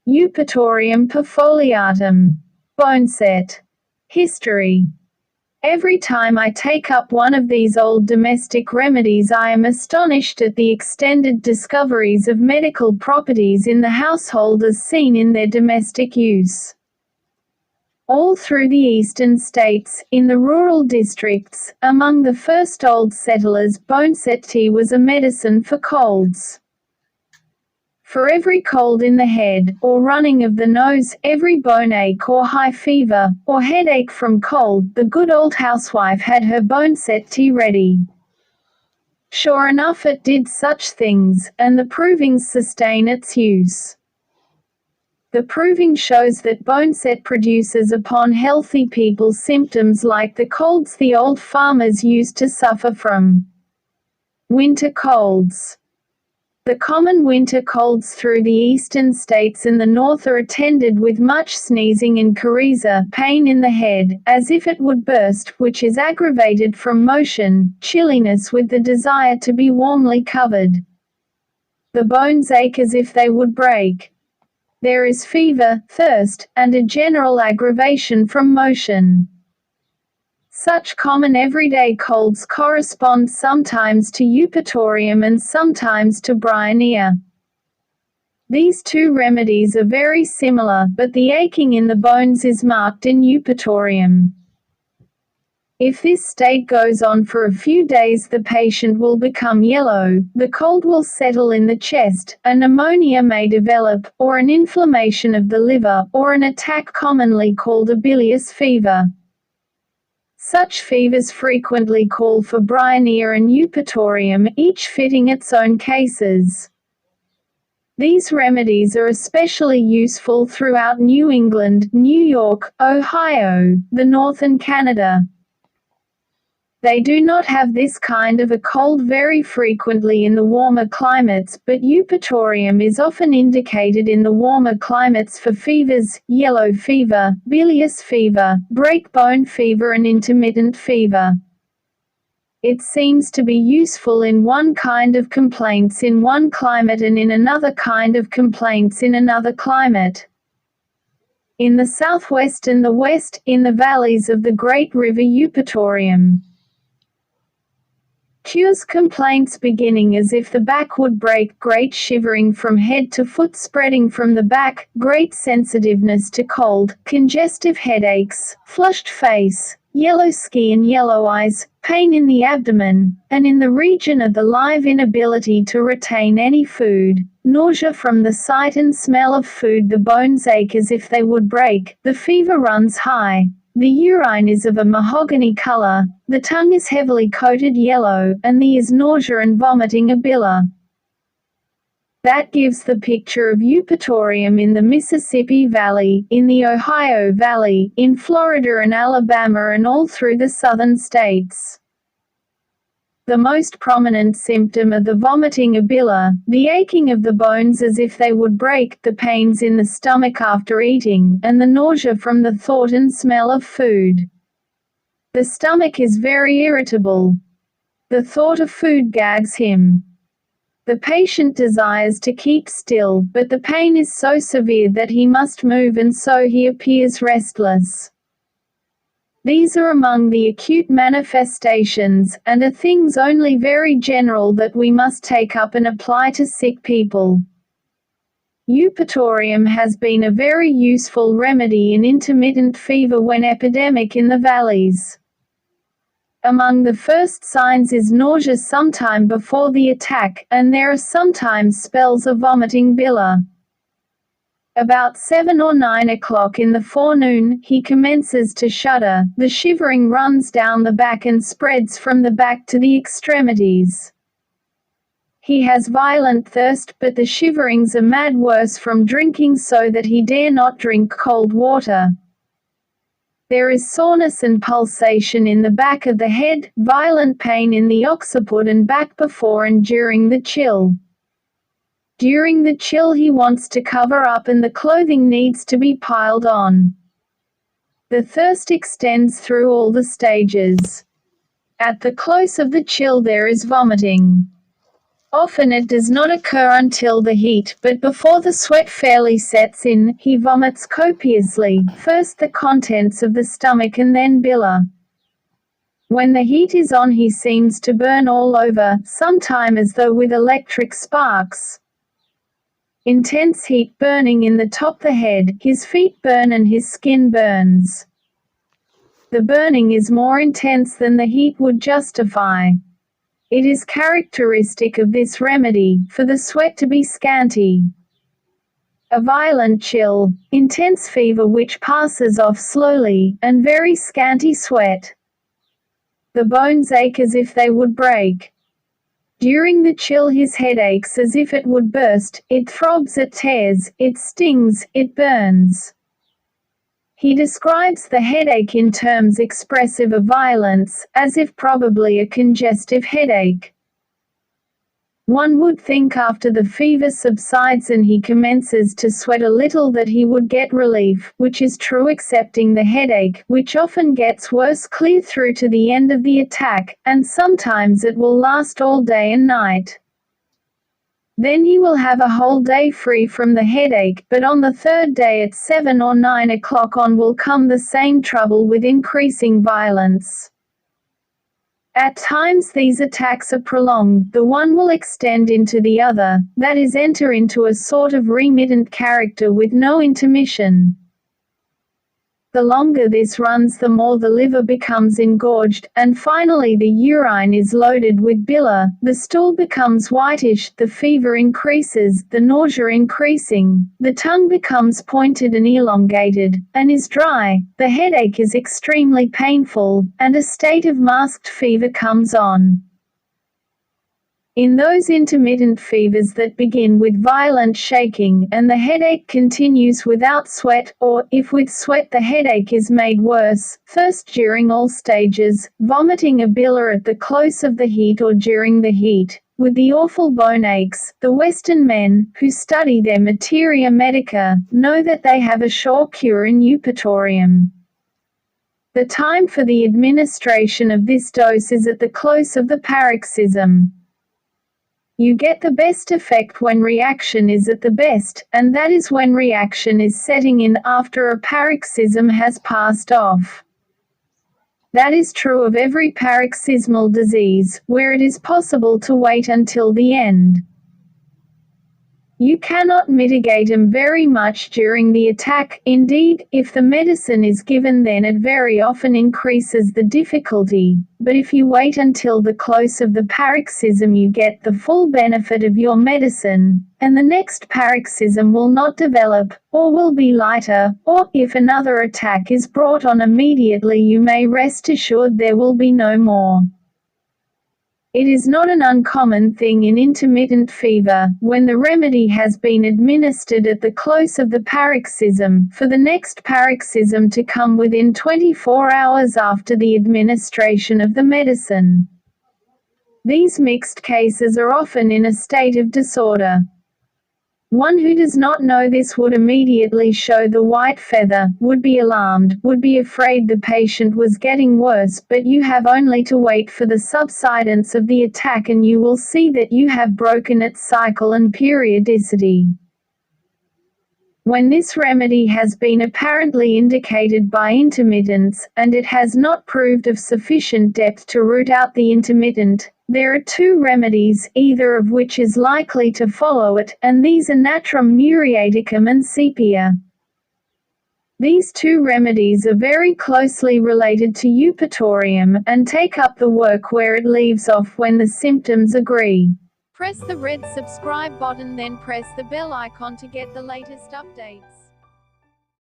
Eupatorium perfoliatum. Boneset. History. Every time I take up one of these old domestic remedies I am astonished at the extended discoveries of medical properties in the household as seen in their domestic use. All through the eastern states, in the rural districts, among the first old settlers, boneset tea was a medicine for colds. For every cold in the head, or running of the nose, every bone ache or high fever, or headache from cold, the good old housewife had her boneset tea ready. Sure enough it did such things, and the provings sustain its use. The proving shows that boneset produces upon healthy people symptoms like the colds the old farmers used to suffer from. Winter colds. The common winter colds through the eastern states and the north are attended with much sneezing and coryza, pain in the head, as if it would burst, which is aggravated from motion, chilliness with the desire to be warmly covered. The bones ache as if they would break. There is fever, thirst, and a general aggravation from motion. Such common everyday colds correspond sometimes to Eupatorium and sometimes to Bryonia. These two remedies are very similar, but the aching in the bones is marked in Eupatorium. If this state goes on for a few days the patient will become yellow, the cold will settle in the chest, a pneumonia may develop, or an inflammation of the liver, or an attack commonly called a bilious fever. Such fevers frequently call for Bryonia and Eupatorium, each fitting its own cases. These remedies are especially useful throughout New England, New York, Ohio, the North and Canada. They do not have this kind of a cold very frequently in the warmer climates, but Eupatorium is often indicated in the warmer climates for fevers, yellow fever, bilious fever, breakbone fever and intermittent fever. It seems to be useful in one kind of complaints in one climate and in another kind of complaints in another climate. In the southwest and the west, in the valleys of the great river Eupatorium. Cures complaints beginning as if the back would break, great shivering from head to foot spreading from the back, great sensitiveness to cold, congestive headaches, flushed face, yellow skin, yellow eyes, pain in the abdomen, and in the region of the live inability to retain any food, nausea from the sight and smell of food, the bones ache as if they would break, the fever runs high. The urine is of a mahogany color, the tongue is heavily coated yellow, and there is nausea and vomiting abila. That gives the picture of Eupatorium in the Mississippi Valley, in the Ohio Valley, in Florida and Alabama and all through the southern states. The most prominent symptom are the vomiting abila, the aching of the bones as if they would break, the pains in the stomach after eating, and the nausea from the thought and smell of food. The stomach is very irritable. The thought of food gags him. The patient desires to keep still, but the pain is so severe that he must move and so he appears restless. These are among the acute manifestations, and are things only very general that we must take up and apply to sick people. Eupatorium has been a very useful remedy in intermittent fever when epidemic in the valleys. Among the first signs is nausea sometime before the attack, and there are sometimes spells of vomiting bile. About 7 or 9 o'clock in the forenoon, he commences to shudder, the shivering runs down the back and spreads from the back to the extremities. He has violent thirst, but the shiverings are mad worse from drinking so that he dare not drink cold water. There is soreness and pulsation in the back of the head, violent pain in the occiput and back before and during the chill. During the chill he wants to cover up and the clothing needs to be piled on. The thirst extends through all the stages. At the close of the chill there is vomiting. Often it does not occur until the heat, but before the sweat fairly sets in, he vomits copiously, first the contents of the stomach and then bile. When the heat is on he seems to burn all over, sometime as though with electric sparks. Intense heat burning in the top the head, his feet burn and his skin burns. The burning is more intense than the heat would justify. It is characteristic of this remedy, for the sweat to be scanty. A violent chill, intense fever which passes off slowly, and very scanty sweat. The bones ache as if they would break. During the chill his head aches as if it would burst, it throbs, it tears, it stings, it burns. He describes the headache in terms expressive of violence, as if probably a congestive headache. One would think after the fever subsides and he commences to sweat a little that he would get relief, which is true excepting the headache, which often gets worse clear through to the end of the attack, and sometimes it will last all day and night. Then he will have a whole day free from the headache, but on the third day at 7 or 9 o'clock on will come the same trouble with increasing violence. At times these attacks are prolonged, the one will extend into the other, that is enter into a sort of remittent character with no intermission. The longer this runs the more the liver becomes engorged, and finally the urine is loaded with bile, the stool becomes whitish, the fever increases, the nausea increasing, the tongue becomes pointed and elongated, and is dry, the headache is extremely painful, and a state of masked fever comes on. In those intermittent fevers that begin with violent shaking and the headache continues without sweat, or, if with sweat the headache is made worse, first during all stages, vomiting a bile at the close of the heat or during the heat, with the awful bone aches, the Western men, who study their meteria medica, know that they have a sure cure in Eupatorium. The time for the administration of this dose is at the close of the paroxysm. You get the best effect when reaction is at the best, and that is when reaction is setting in after a paroxysm has passed off. That is true of every paroxysmal disease, where it is possible to wait until the end. You cannot mitigate them very much during the attack, indeed, if the medicine is given then it very often increases the difficulty, but if you wait until the close of the paroxysm you get the full benefit of your medicine, and the next paroxysm will not develop, or will be lighter, or, if another attack is brought on immediately you may rest assured there will be no more. It is not an uncommon thing in intermittent fever, when the remedy has been administered at the close of the paroxysm, for the next paroxysm to come within 24 hours after the administration of the medicine. These mixed cases are often in a state of disorder. One who does not know this would immediately show the white feather, would be alarmed, would be afraid the patient was getting worse, but you have only to wait for the subsidence of the attack and you will see that you have broken its cycle and periodicity. When this remedy has been apparently indicated by intermittents, and it has not proved of sufficient depth to root out the intermittent, there are two remedies, either of which is likely to follow it, and these are natrum muriaticum and sepia. These two remedies are very closely related to Eupatorium, and take up the work where it leaves off when the symptoms agree. Press the red subscribe button, then press the bell icon to get the latest updates.